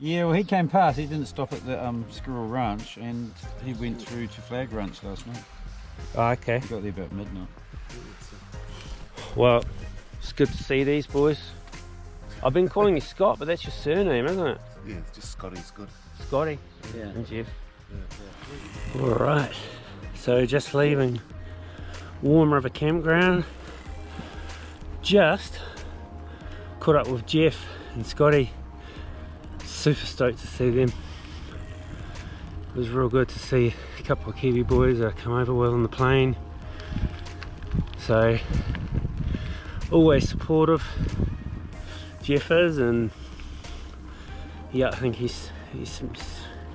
Yeah, well, he came past. He didn't stop at the Squirrel Ranch, and he went through to Flag Ranch last night. Oh, okay. He got there about midnight. Well, it's good to see these boys. I've been calling you Scott, but that's your surname, isn't it? Yeah, it's just Scotty's good. Scotty. Yeah. And Jeff. Yeah. All right. So just leaving Warm River Campground. Just caught up with Jeff and Scotty. Super stoked to see them. It was real good to see a couple of Kiwi boys that come over well on the plane. So always supportive, Jeff is, and yeah, I think he's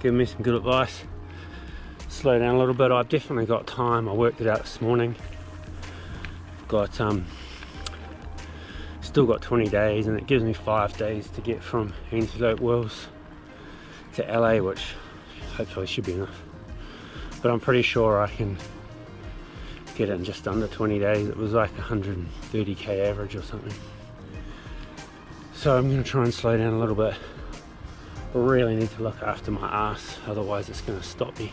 given me some good advice. Slow down a little bit. I've definitely got time. I worked it out this morning. Got still got 20 days, and it gives me 5 days to get from Antelope Wells to LA, which hopefully should be enough. But I'm pretty sure I can get it in just under 20 days. It was like 130k average or something. So I'm going to try and slow down a little bit. I really need to look after my ass, otherwise it's going to stop me.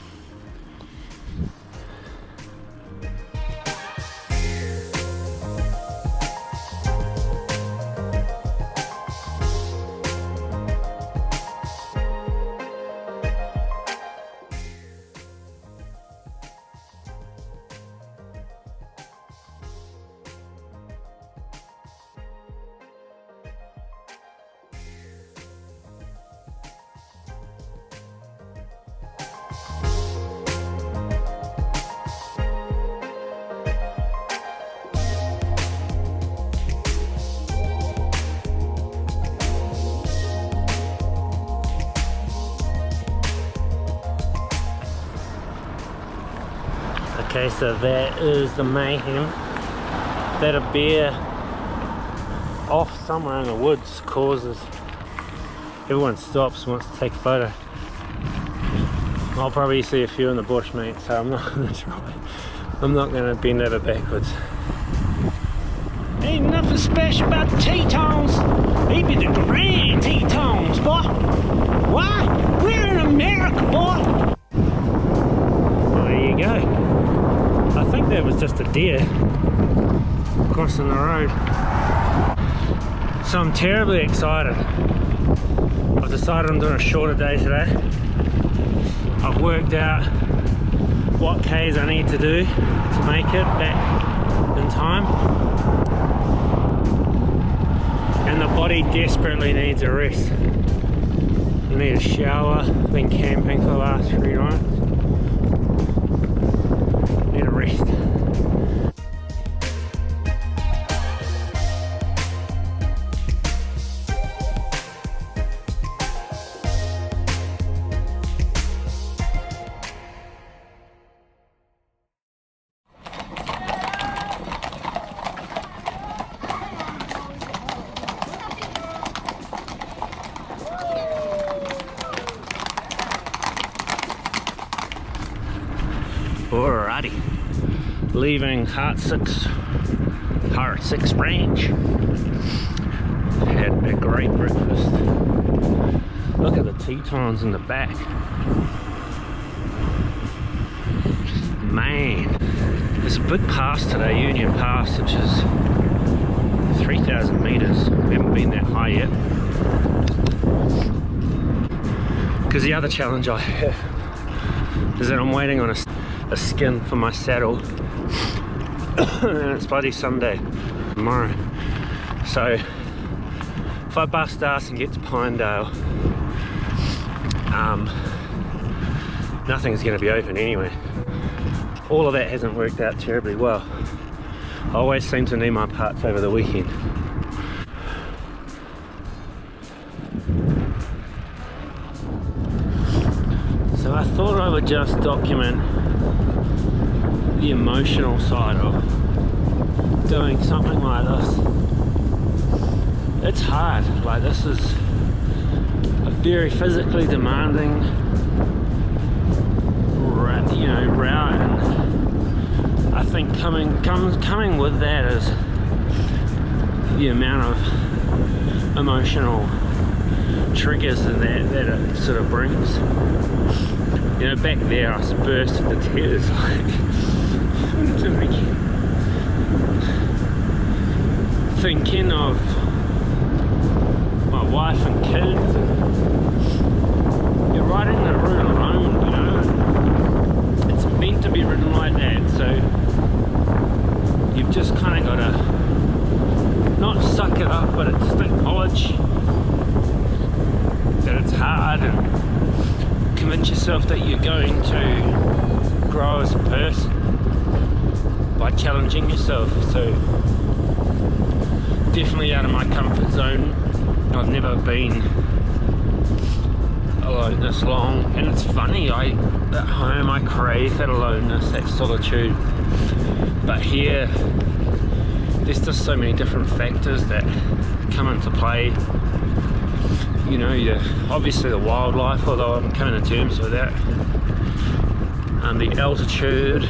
Okay, so that is the mayhem that a bear off somewhere in the woods causes. Everyone stops, wants to take a photo. I'll probably see a few in the bush, mate, so I'm not going to try. I'm not going to bend over backwards. Ain't nothing special about the Tetons. They be the grand Tetons, boy. Why? We're in America, boy. Well, there you go. I think that was just a deer crossing the road. So I'm terribly excited. I've decided I'm doing a shorter day today. I've worked out what Ks I need to do to make it back in time. And the body desperately needs a rest. I need a shower. I've been camping for the last 3 nights. Need a rest. Alrighty, leaving Heart 6 Ranch. Had a great breakfast. Look at the Tetons in the back. Man, there's a big pass today, Union Pass, which is 3,000 meters. We haven't been that high yet. Because the other challenge I have is that I'm waiting on a skin for my saddle and it's bloody Sunday tomorrow. So if I bust ass and get to Pinedale, nothing's going to be open anyway. All of that hasn't worked out terribly well. I always seem to need my parts over the weekend. So I thought I would just document the emotional side of doing something like this. It's hard. Like, this is a very physically demanding route, and I think coming with that is the amount of emotional triggers and that it sort of brings. You know, back there I was burst into tears, like thinking of my wife and kids. You're riding the route alone, you know. It's meant to be ridden like that, so you've just kind of got to not suck it up, but just acknowledge that it's hard and convince yourself that you're going to grow as a person by challenging yourself. So definitely out of my comfort zone. I've never been alone this long, and it's funny, at home I crave that aloneness, that solitude, but here there's just so many different factors that come into play. You know, obviously the wildlife, although I'm coming to terms with that, and the altitude,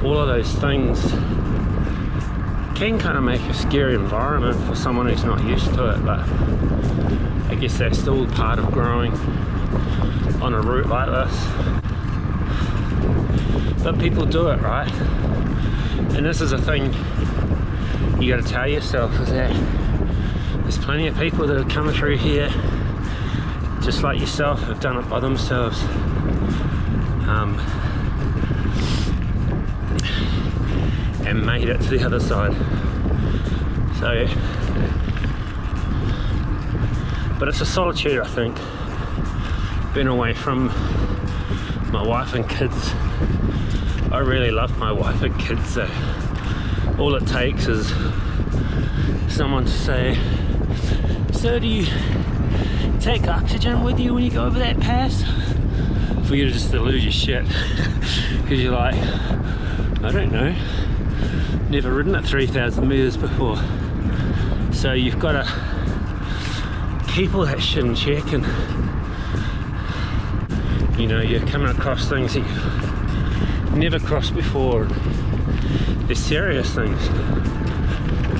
all of those things can kind of make a scary environment for someone who's not used to it, but I guess that's still part of growing on a route like this. But people do it, right? And this is a thing you got to tell yourself, is that there's plenty of people that have come through here just like yourself, have done it by themselves. And made it to the other side. So, but it's a solitude, I think. Been away from my wife and kids. I really love my wife and kids, so all it takes is someone to say, so do you take oxygen with you when you go over that pass? For you to just to lose your shit. Because you're like, I don't know, never ridden at 3,000 meters before. So you've got to keep all that shit in check, and you know, you're coming across things that you've never crossed before. They're serious things.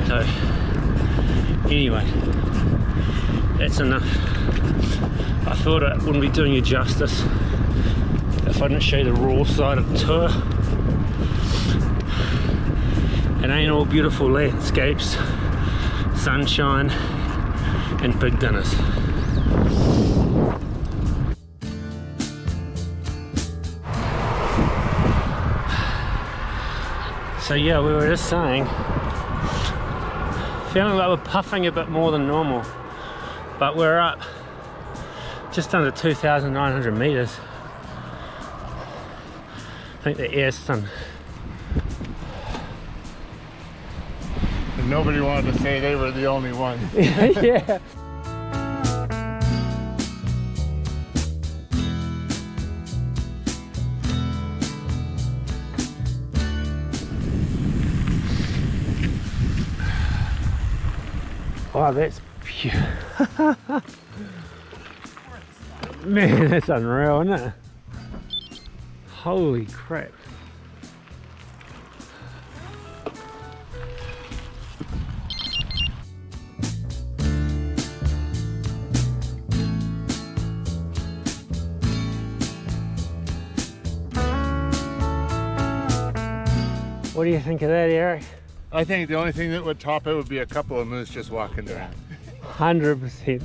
So anyway, that's enough. I thought it wouldn't be doing you justice if I didn't show you the raw side of the tour. It ain't all beautiful landscapes, sunshine and big dinners. So yeah, we were just saying, feeling like we're puffing a bit more than normal, but we're up just under 2,900 meters. I think the air's done. And nobody wanted to say they were the only one. Yeah. Wow, that's pure. Man, that's unreal, isn't it? Holy crap. What do you think of that, Eric? I think the only thing that would top it would be a couple of moose just walking around. 100%.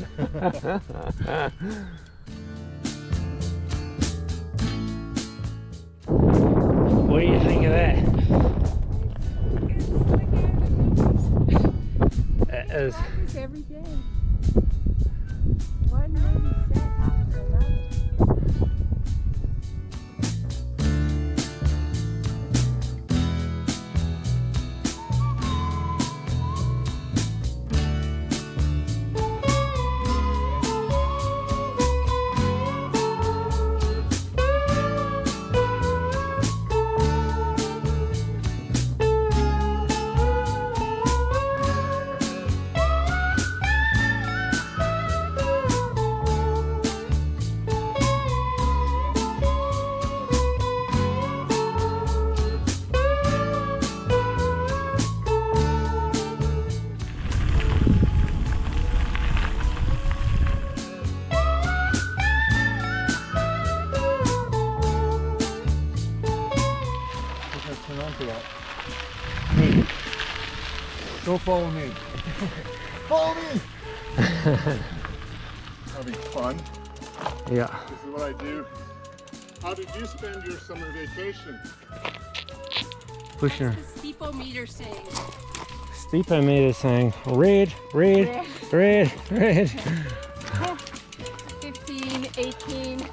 What do you think of that? It is. Every day. One lady set after another. Don't follow me. Follow me! That'll be fun. Yeah. This is what I do. How did you spend your summer vacation? Pushing her. The steeple-meter saying. Steepometer saying red, red, red, red. 15, 18. 20%.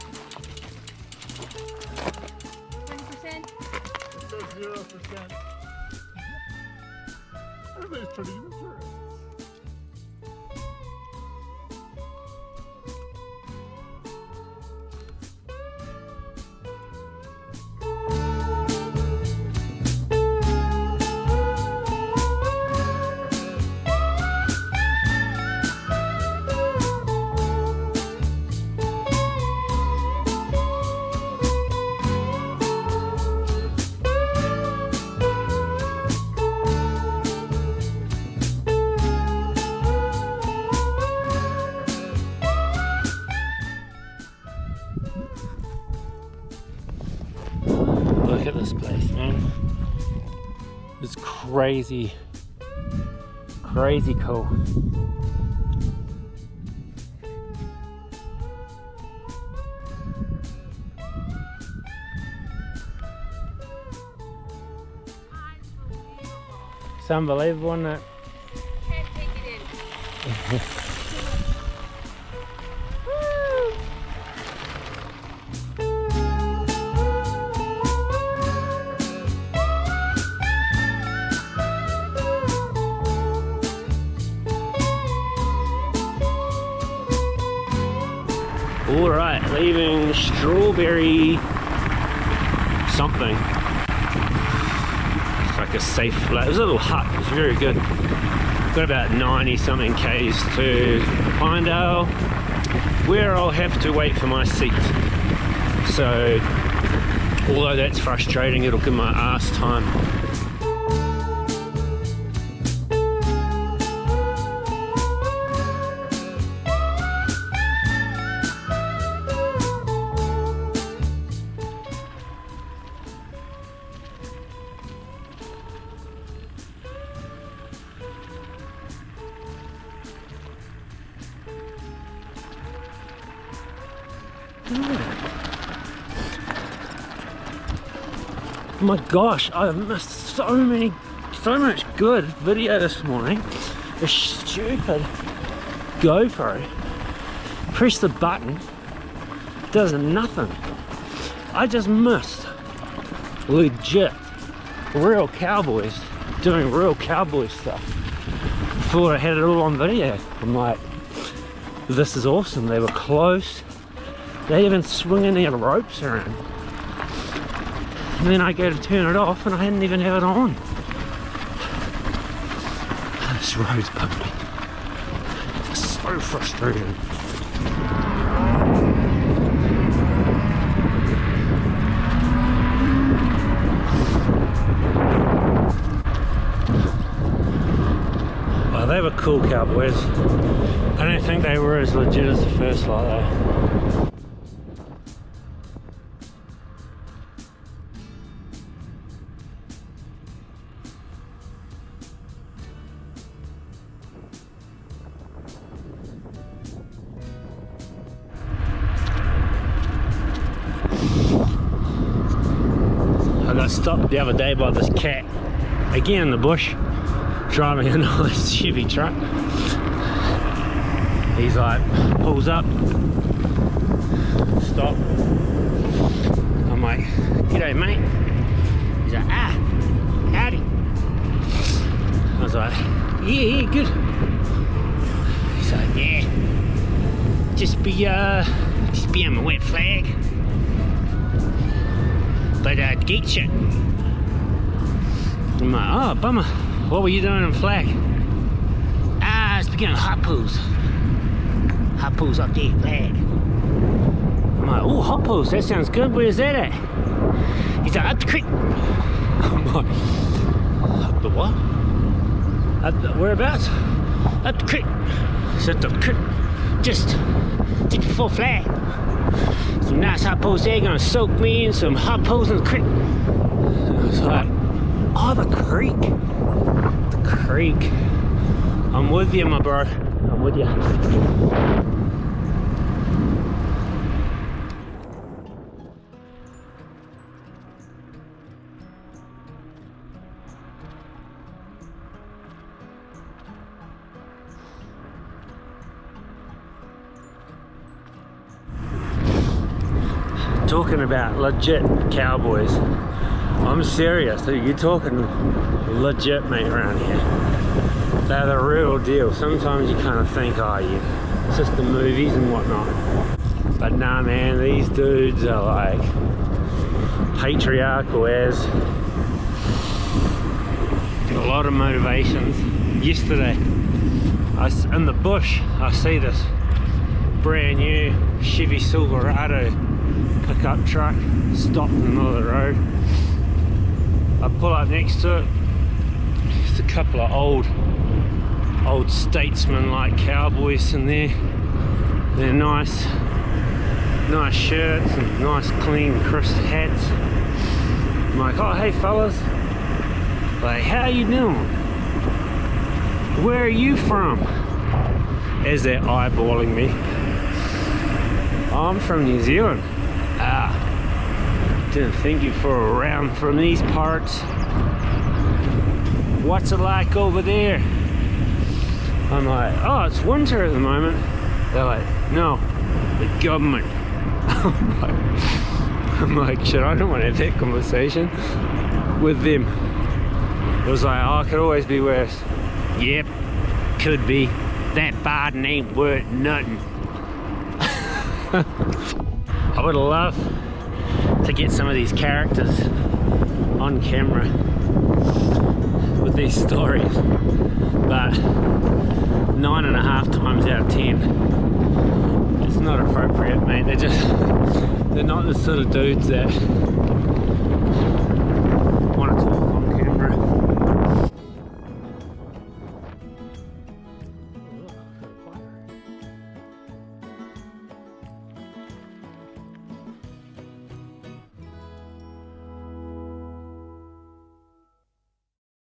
It says 0%. Everybody's trying to give insurance. Look at this place, man. It's crazy, crazy cool. It's unbelievable, isn't it? Can't take it in. All right, leaving Strawberry something. It's like a safe place. It was a little hut. It was very good. Got about 90 something k's to Pinedale, where I'll have to wait for my seat. So, although that's frustrating, it'll give my ass time. Oh my gosh, I missed so much good video this morning. The stupid GoPro. Press the button, does nothing. I just missed legit real cowboys doing real cowboy stuff. Thought I had it all on video. I'm like, this is awesome. They were close. They even swinging their ropes around. And then I go to turn it off and I hadn't even have it on. This road's bumpy. It's so frustrating. Well, they were cool cowboys. I don't think they were as legit as the first lot though. I got stopped the other day by this cat, again in the bush, driving a nice Chevy truck. He's like, pulls up, stop. I'm like, g'day mate. He's like, ah, howdy. I was like, yeah, good. He's like, yeah, just be on my wet flag. But gate shit. I'm like, oh bummer. What were you doing in flag? Ah, I was beginning hot pools. Hot pools up there, flag. I'm like, oh, hot pools, that sounds good. Where's that at? He's like, up the creek. I'm like, up the what? Up the whereabouts? Up the creek. It's up the creek. Just before flag. Some nice hot poles there, gonna soak me in some hot poles in the creek. I was like, oh, the creek. The creek. creek. I'm with you, my bro. I'm with you. Talking about legit cowboys. I'm serious, you're talking legit, mate, around here. They're the real deal. Sometimes you kind of think, oh yeah, it's just the movies and whatnot. But nah, man, these dudes are like patriarchal as. A lot of motivations. Yesterday, in the bush, I see this brand new Chevy Silverado pickup truck stopped in the middle of the road. I pull up next to it. Just a couple of old statesmen like cowboys in there. They're nice shirts and nice clean crisp hats. I'm like, oh hey fellas, like how you doing? Where are you from? As they're eyeballing me. I'm from New Zealand. Didn't think you were around from these parts. What's it like over there? I'm like, oh, it's winter at the moment. They're like, no, the government. I'm like, shit, I don't want to have that conversation with them. It was like, oh, it could always be worse. Yep, could be. That Biden ain't worth nothing. I would love to get some of these characters on camera with these stories, but 9.5 times out of 10 it's not appropriate, mate. They're not the sort of dudes that want to talk